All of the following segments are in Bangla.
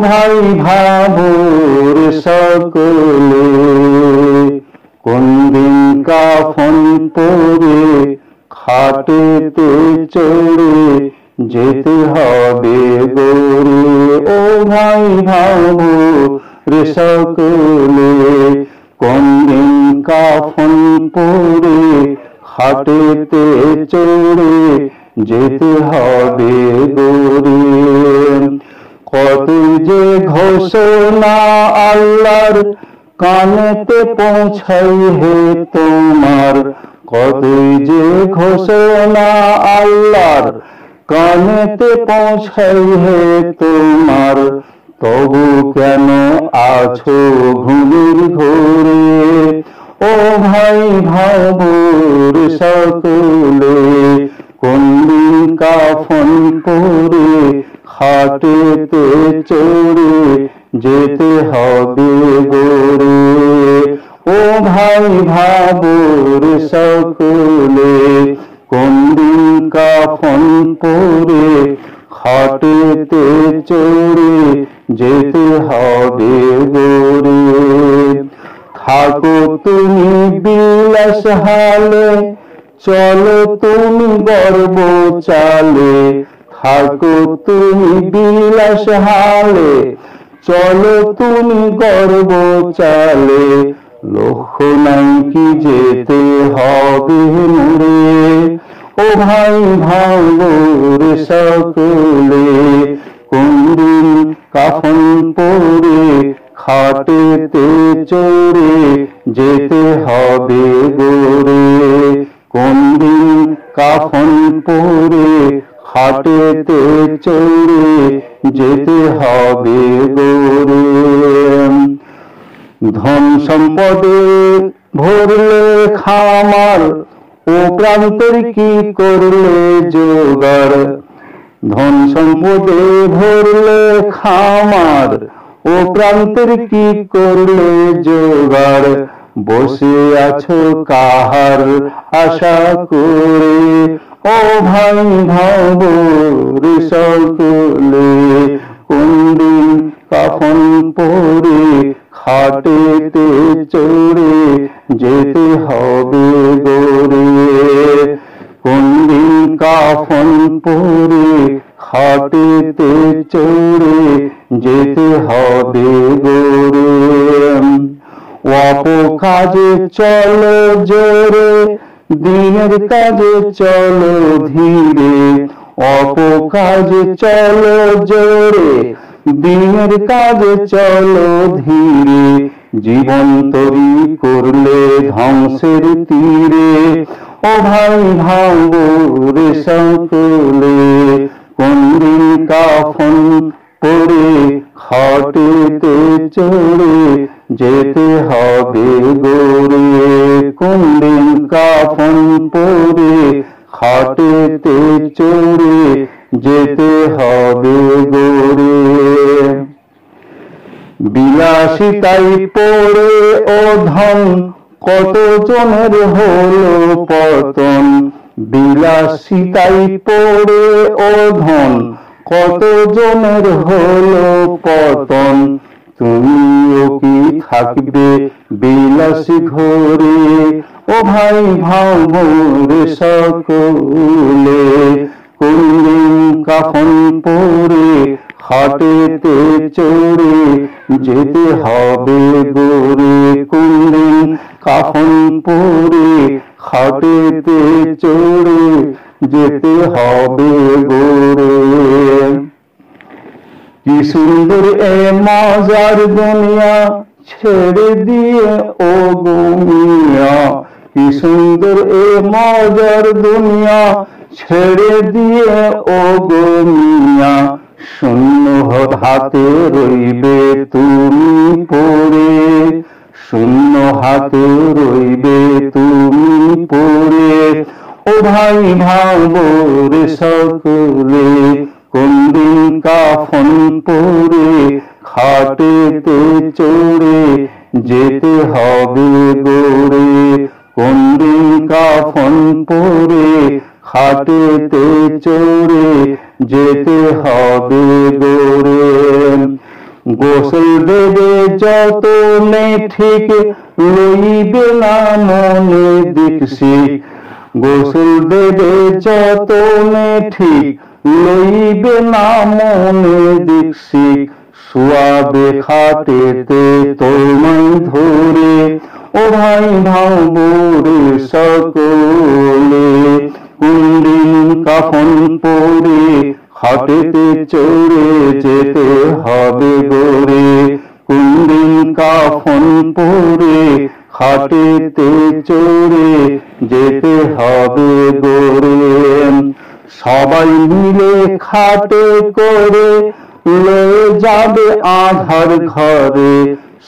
ভাই ভাবুর সকলে, কোন দিন কাফন পরে খাটেতে চড়ে যেতে হবে গরে। ও ভাই ভাবুর সকলে, কোন দিন কাফন পরে খাটেতে চড়ে যেতে হবে গরে। কত যে ঘোষণা আল্লাহর কানেতে পৌঁছাই হে তোমার, কতই যে ঘোষণা আল্লাহর কানেতে পৌঁছাই হে তোমার, তবু কেন আছো ঘুমের ঘোরে। ও ভাই ভাবুর সকলে, কোন দিন কাফন পরে খাটেতে চড়ে যেতে হবে গরে। ও ভাই ভাবুর সকলে, কোন দিন কাফন পরে খাটেতে চড়ে যেতে হবে গরে। থাকো তুমি বিলাস হালে, চলো তুমি গর্ব চালে। থাকো তুমি বিলাস হালে, চলো তুমি গর্ব চালে। লক্ষ্য নাই কি যেতে হবে মরে। ও ভাই ভাবুর সকলে, কোন দিন কাফন পরে খাটেতে চড়ে যেতে হবে গরে। কোন দিন কাফন পরে খাটেতে চড়ে যেতে হবে গরে। ধন সম্পদে ভরলে খামার, ও প্রান্তের কি করলে জোগাড়। ধন সম্পদে ভরলে খামার, ও প্রান্তের কি করলে জোগাড়। বসে আছো কাহার আশা করে। ও ভাই ভাবুর সকলে, কোন দিন কাফন পরে খাটেতে চড়ে যেতে হবে গরে। কোন দিন কাফন পরে খাটেতে চড়ে যেতে হবে গরে। অপকাজে চলো জোরে, দিনের কাজে চলো ধীরে। অপকাজে চলো জোরে, দিনের কাজে চলো ধীরে। জীবন তরি করলে ধ্বংসের তীরে। ও ভাই ভাবুর সকলে, কোন দিন কাফন পরে খাটেতে চড়ে যেতে হবে গরে। কোন দিন কাফন পরে খাটেতে চড়ে যেতে হবে গরে। বিলাসিতাই পড়ে ও ধন, কত জনের হলো পতন। বিলাসিতাই পড়ে ও ধন, কত জনের হলো পতন। তুমিও কি থাকবে বিলাসী ঘরে। ও ভাই ভাবুর সকলে, কোন দিন কাফন পরে খাটেতে চড়ে যেতে হবে গরে। কোন দিন কাফন পরে খাটেতে চড়ে যেতে হবে গরে। কি সুন্দর এ মজার দুনিয়া ছেড়ে দিয়ে ও গুমিয়া। কি সুন্দর এ মজার দুনিয়া ছেড়ে দিয়ে ও গুমিয়া। শূন্য হাতে রইবে তুমি পড়ে। শূন্য হাতে রইবে তুমি পড়ে। ও ভাই ভাবুর সকলে, কোন দিন কাফন পরে খাটেতে চড়ে যেতে হবে গরে। কোন দিন কাফন পরে খাটেতে চড়ে যেতে হবে গরে। যতনে ঠিক লইবে না মনে দীক্ষিক গোসল দেবে যতনে ঠিক লইবে না মনে দীক্ষিক শুয়াবে খাটেতে তোমায় ধরে ও ভাই ভাবরে সকলে কোনদিন কাফন পরে খাটেতে চড়ে যেতে হবে গোরে কোনদিন কাফন পরে খাটেতে চড়ে যেতে হবে গোরে সবাই মিলে খাটে করে লয়ে যাবে আধার ঘরে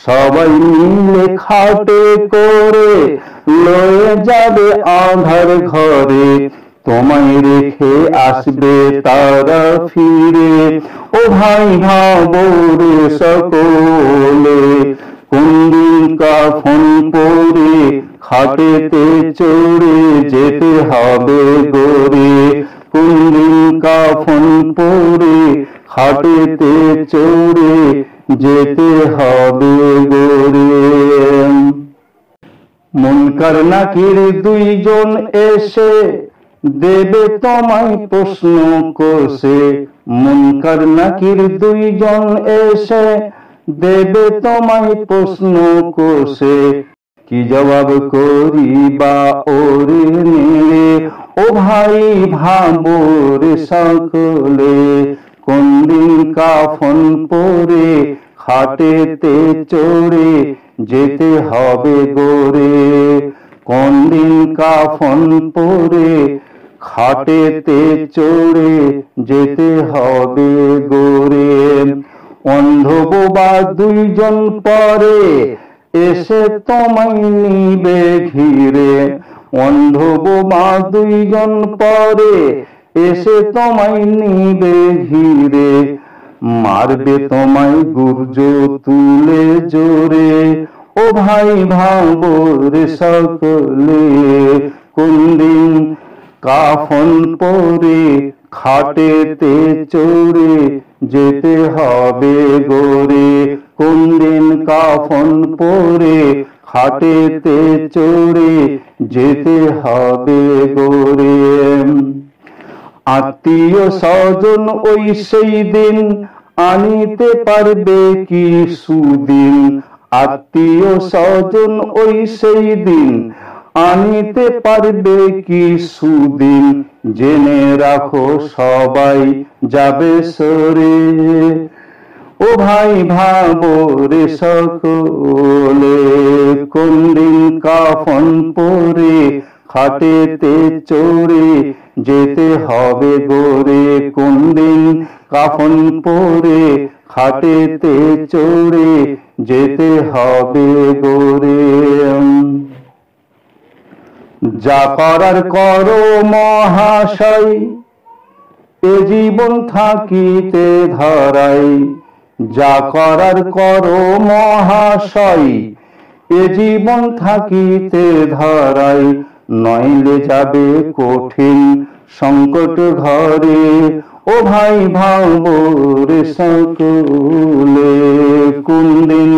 সবাই মিলে খাটে করে লয়ে যাবে আধার ঘরে তোমায় রেখে আসবে তারা ফিরে ও ভাই ভাবরে সকলে কোনদিন কাফন পরে খাটেতে চড়ে যেতে হবে গোরে কোনদিন কাফন পরে খাটেতে চড়ে যেতে হবে গোরে মুনকার নাকির দুইজন এসে দেবে তোমায় প্রশ্ন কষে মুনকার নাকির দুইজন এসে দেবে তোমায় প্রশ্ন কষে কি জবাব করিবা ওরে নেড়ে ও ভাই ভাবরে সকলে কোনদিন কাফন পরে খাটেতে চড়ে যেতে হবে গোরে কোনদিন কাফন পরে খাটেতে চড়ে যেতে হবে গোরে অন্ধ বোবা দুইজন পরে এসে তোমায় নিবে ঘিরে অন্ধ বোবা দুইজন পরে এসে তোমায় নিবে ঘিরে মারবে তোমায় গুর্জ তুলে জোরে ও ভাই ভাবরে সকলে কোনদিন কাফন পরে খাটেতে চড়ে যেতে হবে গোরে কোনদিন কাফন পরে খাটেতে চড়ে যেতে হবে গোরে আত্মীয় স্বজন ওই সেই দিন আনিতে পারবে কি সুদিন আত্মীয় স্বজন ওই সেই দিন আনিতে পারবে কি সুদিন জেনে রাখো সবাই যাবে সরে ও ভাই ভাবরে সকলে কোনদিন কাফন পরে খাটেতে চড়ে যেতে হবে গোরে কোনদিন কাফন পরে খাটেতে চড়ে যেতে হবে গোরে যা করার করো মহাশয় এ জীবন থাকিতে ধরাই যা করার করো মহাশয় এ জীবন থাকিতে ধরাই নইলে যাবে কঠিন সংকট ঘরে ও ভাই ভাবরে সকলে কোনদিন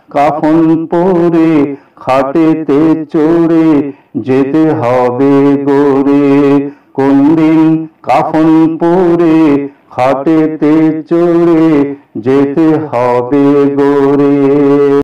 কাফন পরে খাটেতে চড়ে যেতে হবে গোরে কোনদিন কাফন পরে খাটেতে চড়ে যেতে হবে গোরে।